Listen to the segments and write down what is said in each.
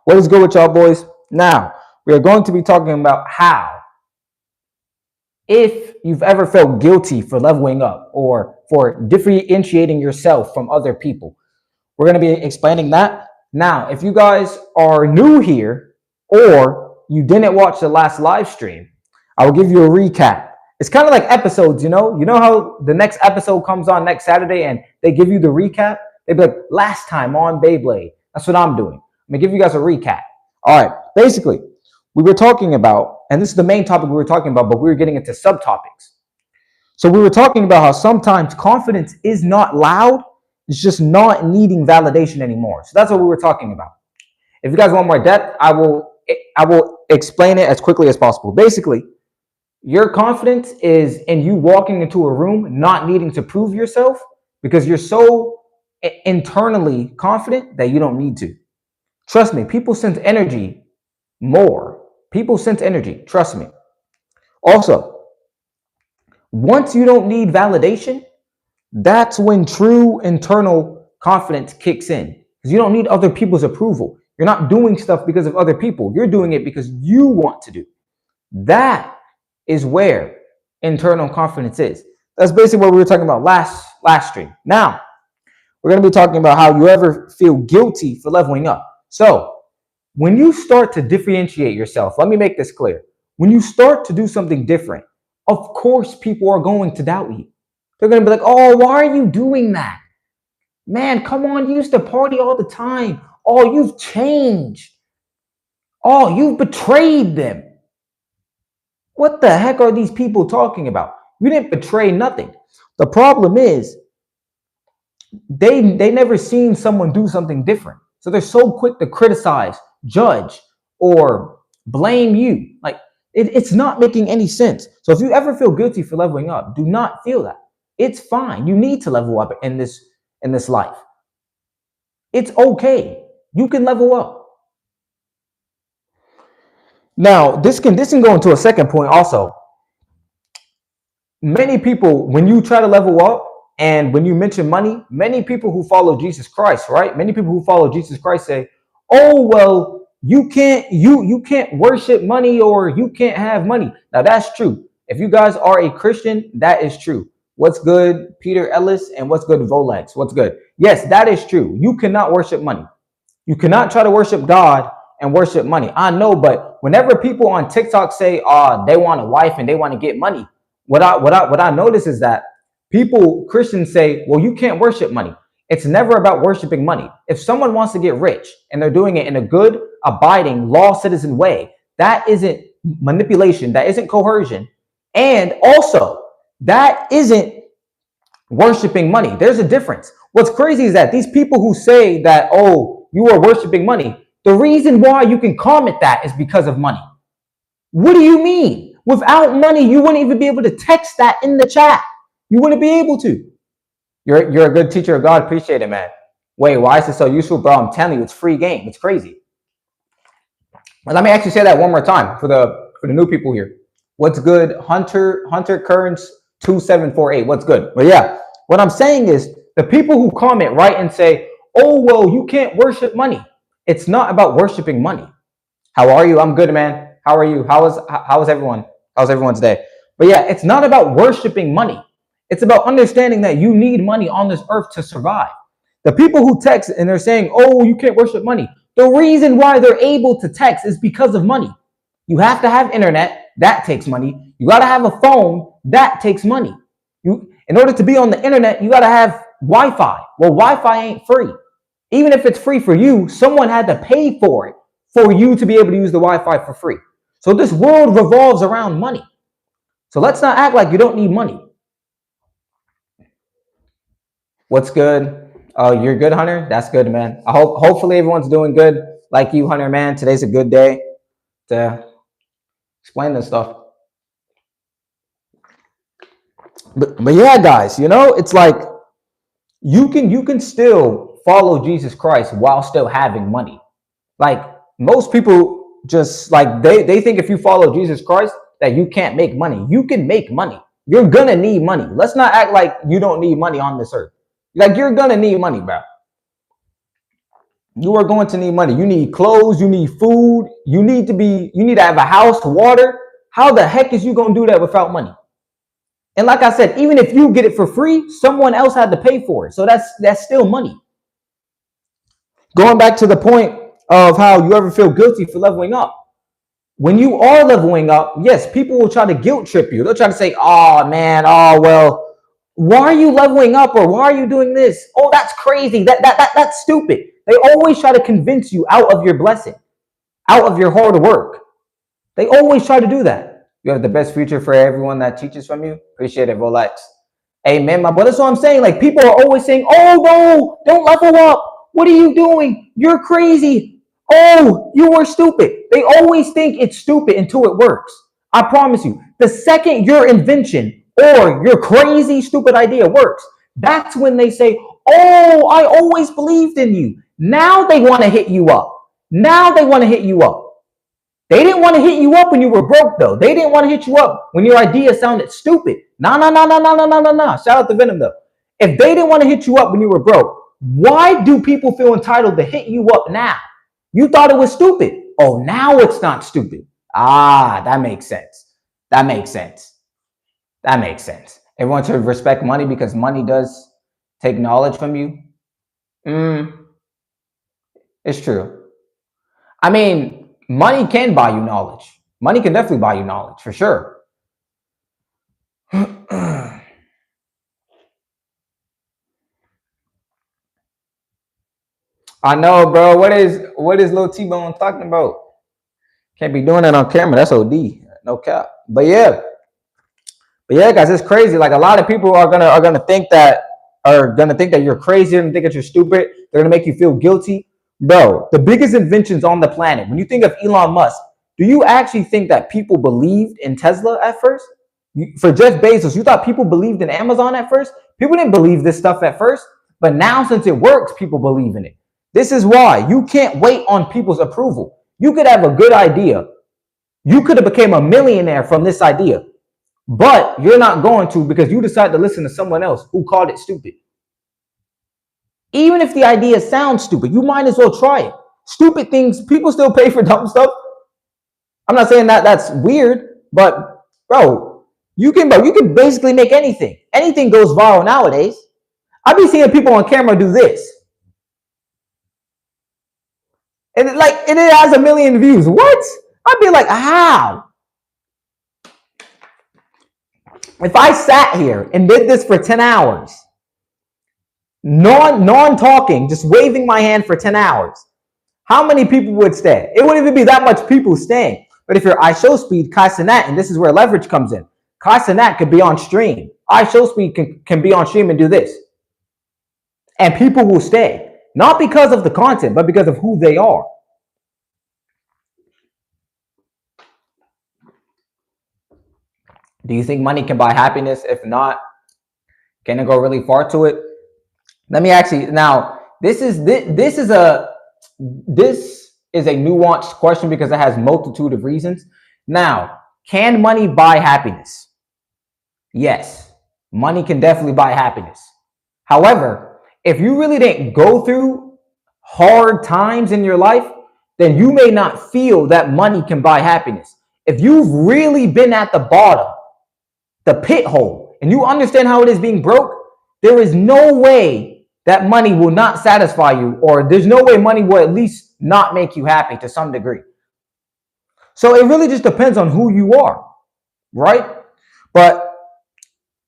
What is good with y'all, boys? Now, we are going to be talking about how, if you've ever felt guilty for leveling up or for differentiating yourself from other people. We're going to be explaining that. Now, if you guys are new here or you didn't watch the last live stream, I will give you a recap. It's kind of like episodes, you know? You know how the next episode comes on next Saturday and they give you the recap? They'd be like, last time on Beyblade. That's what I'm doing. I'm going to give you guys a recap. All right. Basically, we were talking about, and this is the main topic we were talking about, but we were getting into subtopics. So we were talking about how sometimes confidence is not loud. It's just not needing validation anymore. So that's what we were talking about. If you guys want more depth, I will explain it as quickly as possible. Basically, your confidence is in you walking into a room, not needing to prove yourself because you're so internally confident that you don't need to. Trust me, people sense energy more. People sense energy. Trust me. Also, once you don't need validation, that's when true internal confidence kicks in. Because you don't need other people's approval. You're not doing stuff because of other people. You're doing it because you want to do. That is where internal confidence is. That's basically what we were talking about last stream. Now, we're going to be talking about how you ever feel guilty for leveling up. So, when you start to differentiate yourself, let me make this clear. When you start to do something different, of course people are going to doubt you. They're going to be like, oh, why are you doing that? Man, come on, you used to party all the time. Oh, you've changed. Oh, you've betrayed them. What the heck are these people talking about? You didn't betray nothing. The problem is they never seen someone do something different. So they're so quick to criticize, judge, or blame you. Like it's not making any sense. So if you ever feel guilty for leveling up, do not feel that. It's fine. You need to level up in this life. It's okay. You can level up. Now, this can go into a second point also. Many people, when you try to level up and when you mention money, many people who follow Jesus Christ, right? Many people who follow Jesus Christ say, "Oh, well, you can't worship money or you can't have money." Now, that's true. If you guys are a Christian, that is true. What's good, Peter Ellis, and what's good, Volex? What's good? Yes, that is true. You cannot worship money. You cannot try to worship God and worship money. I know, but whenever people on TikTok say, they want a wife and they want to get money, what I notice is that Christians say, well, you can't worship money. It's never about worshiping money. If someone wants to get rich and they're doing it in a good, abiding, law citizen way, that isn't manipulation. That isn't coercion. And also, that isn't worshiping money. There's a difference. What's crazy is that these people who say that, oh, you are worshiping money, the reason why you can comment that is because of money. What do you mean? Without money, you wouldn't even be able to text that in the chat. You wouldn't be able to. You're a good teacher of God. Appreciate it, man. Wait, why is it so useful, bro? I'm telling you, it's free game. It's crazy. Let me actually say that one more time for the new people here. What's good? Hunter Kearns 2748. What's good? But yeah, what I'm saying is the people who comment right and say, oh, well, you can't worship money. It's not about worshiping money. How are you? I'm good, man. How are you? How is everyone? How's everyone's day? But yeah, it's not about worshiping money. It's about understanding that you need money on this earth to survive. The people who text and they're saying, oh, you can't worship money. The reason why they're able to text is because of money. You have to have internet. That takes money. You got to have a phone. That takes money. In order to be on the internet, you got to have Wi-Fi. Well, Wi-Fi ain't free. Even if it's free for you, someone had to pay for it for you to be able to use the Wi-Fi for free. So this world revolves around money. So let's not act like you don't need money. What's good? Oh, you're good, Hunter? That's good, man. Hopefully everyone's doing good like you, Hunter, man. Today's a good day to explain this stuff. But yeah, guys, it's like you can still follow Jesus Christ while still having money. Like most people just like they think if you follow Jesus Christ that you can't make money. You can make money. You're gonna need money. Let's not act like you don't need money on this earth. Like you're gonna need money, bro. You are going to need money. You need clothes, you need food, you need to have a house, water. How the heck is you going to do that without money? And like I said, even if you get it for free, someone else had to pay for it. So that's still money. Going back to the point of how you ever feel guilty for leveling up. When you are leveling up, yes, people will try to guilt trip you. They'll try to say, oh man, oh well, why are you leveling up, or why are you doing this? Oh, that's crazy. That's stupid. They always try to convince you out of your blessing, out of your hard work. They always try to do that. You have the best future for everyone that teaches from you. Appreciate it, Rolex. Amen, my brother. That's what I'm saying. Like, people are always saying, oh no, don't level up. What are you doing? You're crazy. Oh, you were stupid. They always think it's stupid until it works. I promise you. The second your invention or your crazy, stupid idea works, that's when they say, oh, I always believed in you. Now they want to hit you up. Now they want to hit you up. They didn't want to hit you up when you were broke, though. They didn't want to hit you up when your idea sounded stupid. Nah. Shout out to Venom, though. If they didn't want to hit you up when you were broke, why do people feel entitled to hit you up now? You thought it was stupid. Oh, now it's not stupid. Ah, that makes sense. That makes sense. That makes sense. Everyone should respect money because money does take knowledge from you. It's true. I mean, money can buy you knowledge. Money can definitely buy you knowledge, for sure. I know, bro. What is Lil T-Bone talking about? Can't be doing that on camera. That's OD. No cap. But yeah, guys, it's crazy. Like, a lot of people are gonna think that you're crazy and think that you're stupid. They're gonna make you feel guilty. Bro, the biggest inventions on the planet. When you think of Elon Musk, do you actually think that people believed in Tesla at first? For Jeff Bezos, you thought people believed in Amazon at first? People didn't believe this stuff at first, but now since it works, people believe in it. This is why you can't wait on people's approval. You could have a good idea. You could have become a millionaire from this idea, but you're not going to because you decide to listen to someone else who called it stupid. Even if the idea sounds stupid, you might as well try it. Stupid things, people still pay for dumb stuff. I'm not saying that that's weird, but bro, you can basically make anything. Anything goes viral nowadays. I be seeing people on camera do this. And it has 1 million views. What? I'd be like, how? If I sat here and did this for 10 hours, non-talking, just waving my hand for 10 hours, how many people would stay? It wouldn't even be that much people staying. But if your iShowSpeed, Ascendant, and this is where leverage comes in, Ascendant could be on stream. iShowSpeed can be on stream and do this. And people will stay. Not because of the content, but because of who they are. Do you think money can buy happiness? If not, can it go really far to it? Let me actually, now, this is a nuanced question because it has multitude of reasons. Now, can money buy happiness? Yes, money can definitely buy happiness. However, if you really didn't go through hard times in your life, then you may not feel that money can buy happiness. If you've really been at the bottom, the pit hole, and you understand how it is being broke, there is no way that money will not satisfy you, or there's no way money will at least not make you happy to some degree. So it really just depends on who you are, right? But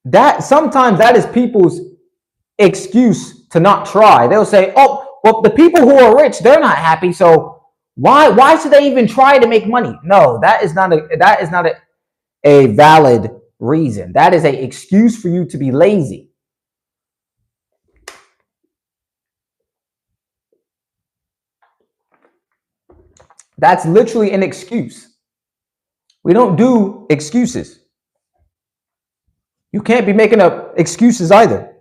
that sometimes that is people's excuse to not try. They'll say, oh, well, the people who are rich, they're not happy, so why should they even try to make money? No, that is not a valid reason. That is an excuse for you to be lazy. That's literally an excuse. We don't do excuses. You can't be making up excuses either.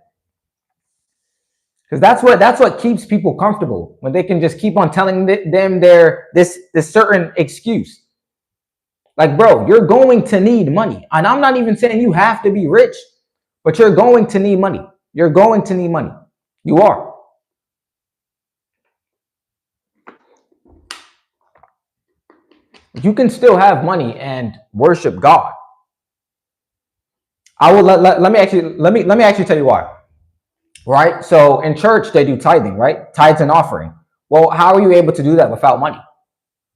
Because that's what keeps people comfortable, when they can just keep on telling them this certain excuse. Like, bro, you're going to need money. And I'm not even saying you have to be rich, but you're going to need money. You're going to need money. You are. You can still have money and worship God. I will let me actually tell you why. Right? So in church they do tithing, right? Tithes and offering. Well, how are you able to do that without money?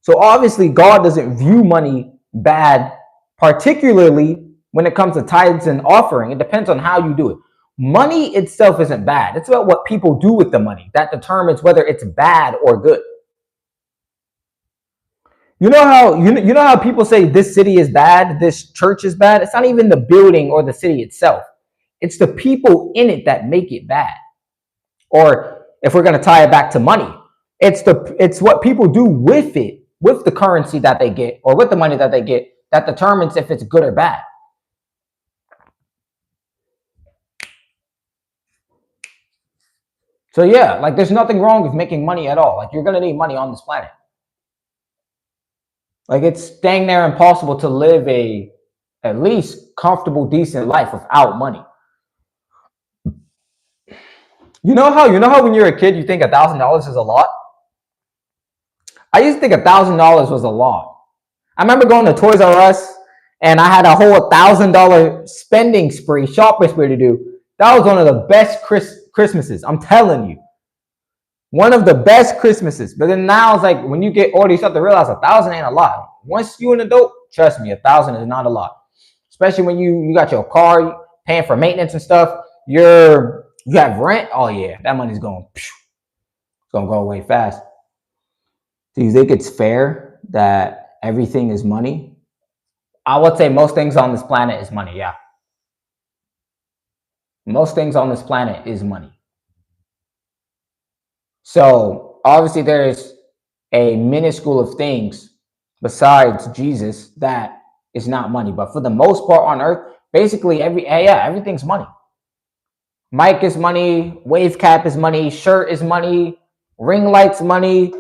So obviously God doesn't view money bad, particularly when it comes to tithes and offering. It depends on how you do it. Money itself isn't bad. It's about what people do with the money that determines whether it's bad or good. You know how people say this city is bad, this church is bad? It's not even the building or the city itself. It's the people in it that make it bad. Or if we're going to tie it back to money, it's what people do with it, with the currency that they get or with the money that they get, that determines if it's good or bad. So yeah, like there's nothing wrong with making money at all. Like you're going to need money on this planet. Like it's dang near impossible to live a at least comfortable, decent life without money. You know how when you're a kid you think $1,000 is a lot? I used to think $1,000 was a lot. I remember going to Toys R Us and I had a whole $1,000 spending spree, shopping spree to do. That was one of the best Christmases. I'm telling you, one of the best Christmases. But then now it's like when you get older, you start to realize 1,000 ain't a lot. Once you're an adult, trust me, 1,000 is not a lot. Especially when you got your car, paying for maintenance and stuff. You have rent. Oh yeah, that money's going. It's gonna go away fast. Do you think it's fair that everything is money? I would say most things on this planet is money. Yeah, most things on this planet is money. So obviously there's a minuscule of things besides Jesus that is not money. But for the most part on earth, basically everything's money. Mic is money, wave cap is money, shirt is money, ring light's money,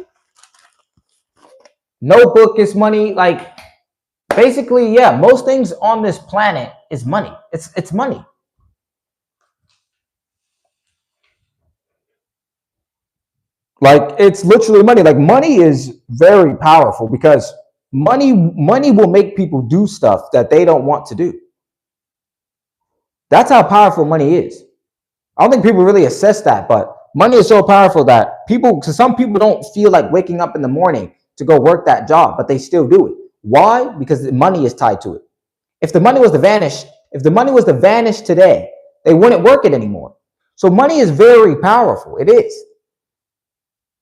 notebook is money. Like basically, yeah, most things on this planet is money. It's money. Like it's literally money. Like money is very powerful because money will make people do stuff that they don't want to do. That's how powerful money is. I don't think people really assess that, but money is so powerful that some people don't feel like waking up in the morning to go work that job, but they still do it. Why? Because the money is tied to it. If the money was to vanish today, they wouldn't work it anymore. So money is very powerful. It is.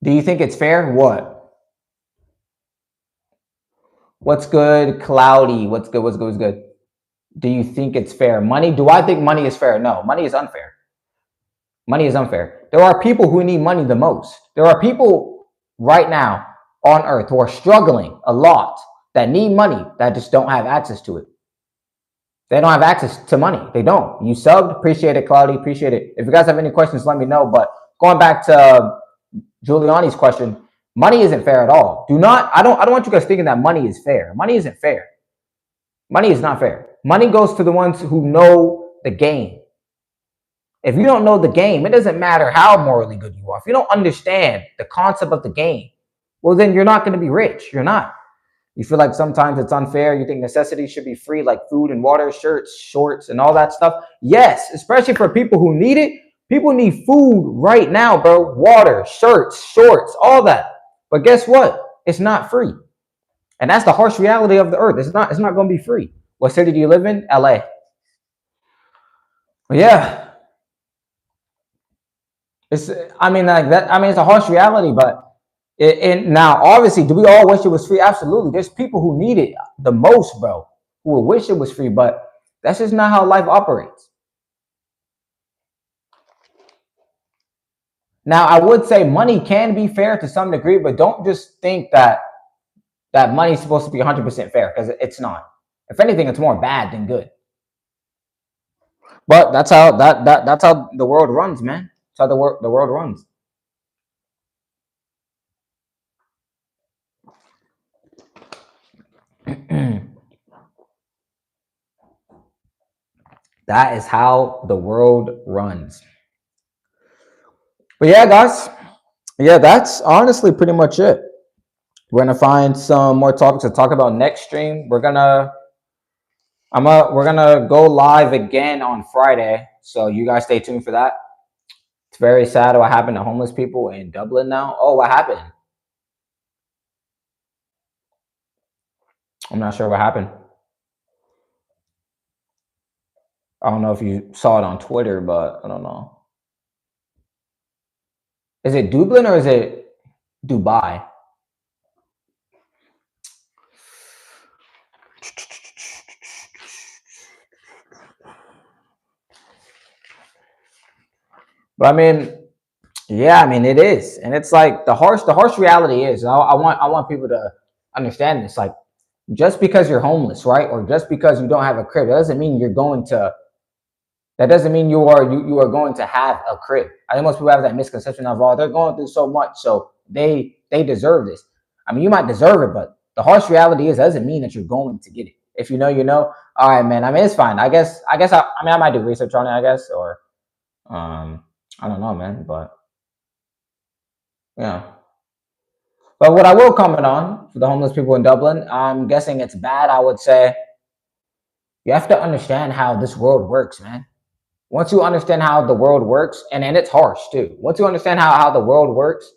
Do you think it's fair? What? What's good? Cloudy. What's good? What's good? What's good? Do you think it's fair? Money? Do I think money is fair? No, money is unfair. Money is unfair. There are people who need money the most. There are people right now on earth who are struggling a lot that need money that just don't have access to it. They don't have access to money. They don't. You subbed. Appreciate it, Cloudy. Appreciate it. If you guys have any questions, let me know. But going back to Giuliani's question, money isn't fair at all. I don't want you guys thinking that money is fair. Money isn't fair. Money is not fair. Money goes to the ones who know the game. If you don't know the game, it doesn't matter how morally good you are. If you don't understand the concept of the game, well, then you're not going to be rich. You're not. You feel like sometimes it's unfair. You think necessities should be free, like food and water, shirts, shorts, and all that stuff. Yes, especially for people who need it. People need food right now, bro. Water, shirts, shorts, all that. But guess what? It's not free. And that's the harsh reality of the earth. It's not going to be free. What city do you live in? LA. Yeah. It's it's a harsh reality, but now obviously, do we all wish it was free? Absolutely. There's people who need it the most, bro, who would wish it was free, but that's just not how life operates. Now, I would say money can be fair to some degree, but don't just think that money is supposed to be 100% fair, because it's not. If anything, it's more bad than good. But that's how that's how the world runs, man. That's how the world runs. That is how the world runs. But yeah, guys. Yeah, that's honestly pretty much it. We're gonna find some more topics to talk about next stream. We're gonna go live again on Friday, so you guys stay tuned for that. It's very sad what happened to homeless people in Dublin now. Oh, what happened? I'm not sure what happened. I don't know if you saw it on Twitter, but I don't know. Is it Dublin or is it Dubai? But I mean, yeah, I mean it is, and it's like the harsh reality is. I want people to understand this. Like, just because you're homeless, right, or just because you don't have a crib, that doesn't mean you're going to. That doesn't mean you are going to have a crib. I think most people have that misconception of, oh, they're going through so much, so they deserve this. I mean, you might deserve it, but the harsh reality is that doesn't mean that you're going to get it. If you know, you know. All right, man. I mean, it's fine. I might do research on it. I guess, or I don't know, man. But yeah. But what I will comment on for the homeless people in Dublin, I'm guessing it's bad. I would say you have to understand how this world works, man. Once you understand how the world works, and it's harsh too. Once you understand how the world works,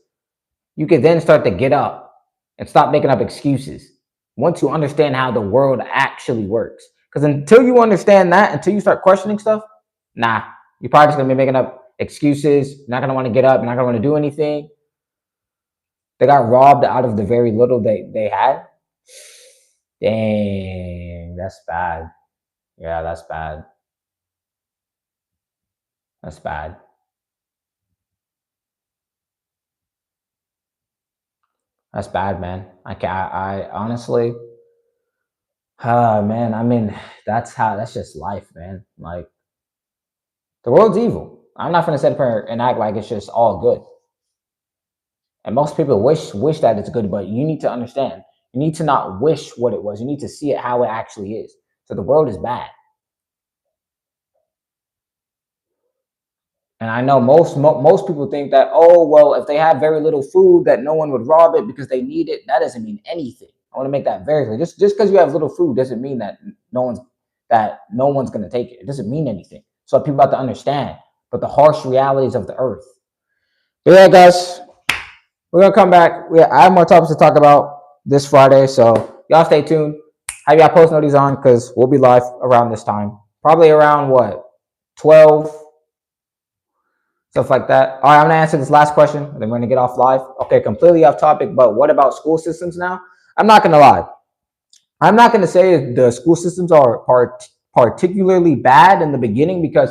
you can then start to get up and stop making up excuses. Once you understand how the world actually works. Because until you understand that, until you start questioning stuff, nah, you're probably just gonna be making up excuses. You're not gonna want to get up, you're not gonna want to do anything. They got robbed out of the very little they had. Dang, that's bad. Yeah, that's bad. That's bad. That's bad, man. I can I honestly, man. I mean, that's just life, man. Like the world's evil. I'm not gonna sit here and act like it's just all good. And most people wish that it's good, but you need to understand. You need to not wish what it was. You need to see it how it actually is. So the world is bad. And I know most people think that, oh well, if they have very little food, that no one would rob it because they need it. That doesn't mean anything. I want to make that very clear. Just because you have little food doesn't mean that no one's gonna take it. It doesn't mean anything. So people have to understand. But the harsh realities of the earth. But yeah, guys, we're gonna come back. I have more topics to talk about this Friday, so y'all stay tuned. Have y'all post notices on because we'll be live around this time. Probably around what 12, stuff like that. All right, I'm gonna answer this last question, and then we're gonna get off live. Okay, completely off topic, but what about school systems now? I'm not gonna lie. I'm not gonna say the school systems are particularly bad in the beginning because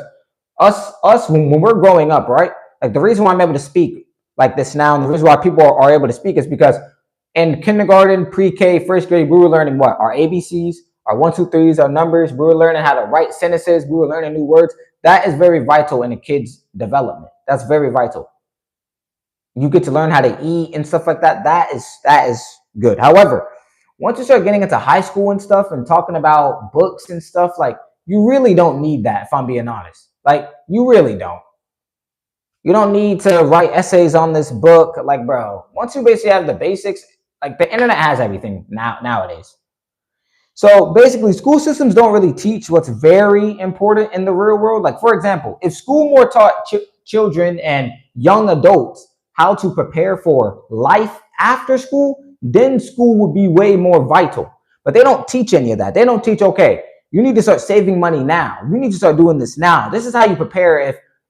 us when we're growing up, right? Like the reason why I'm able to speak like this now, and the reason why people are able to speak is because in kindergarten, pre-K, first grade, we were learning what? Our ABCs, our 1, 2, 3s, our numbers. We were learning how to write sentences. We were learning new words. That is very vital in a kid's development. That's very vital. You get to learn how to eat and stuff like that. That is good. However, once you start getting into high school and stuff and talking about books and stuff, like you really don't need that, if I'm being honest. Like you really don't. You don't need to write essays on this book. Like, bro, once you basically have the basics, like the internet has everything nowadays. So basically, school systems don't really teach what's very important in the real world. Like, for example, if school more taught children and young adults how to prepare for life after school, then school would be way more vital. But they don't teach any of that. They don't teach, okay, you need to start saving money now. You need to start doing this now. This is how you prepare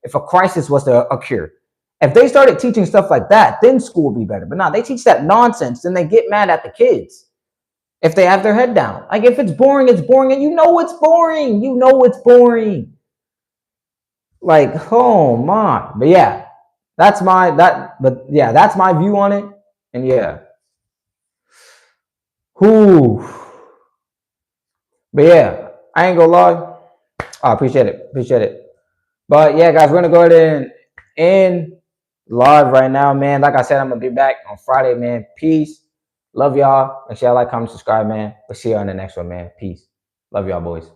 if a crisis was to occur. If they started teaching stuff like that, then school would be better. But now they teach that nonsense, then they get mad at the kids if they have their head down. Like if it's boring, it's boring, and you know it's boring. You know it's boring. Like, oh my. But yeah, that's my view on it. And yeah. Whoo. But yeah, I ain't gonna lie. I appreciate it. Appreciate it. But yeah, guys, we're gonna go ahead and end live right now, man. Like I said, I'm gonna be back on Friday, man. Peace. Love y'all. Make sure y'all like, comment, subscribe, man. We'll see you on the next one, man. Peace. Love y'all, boys.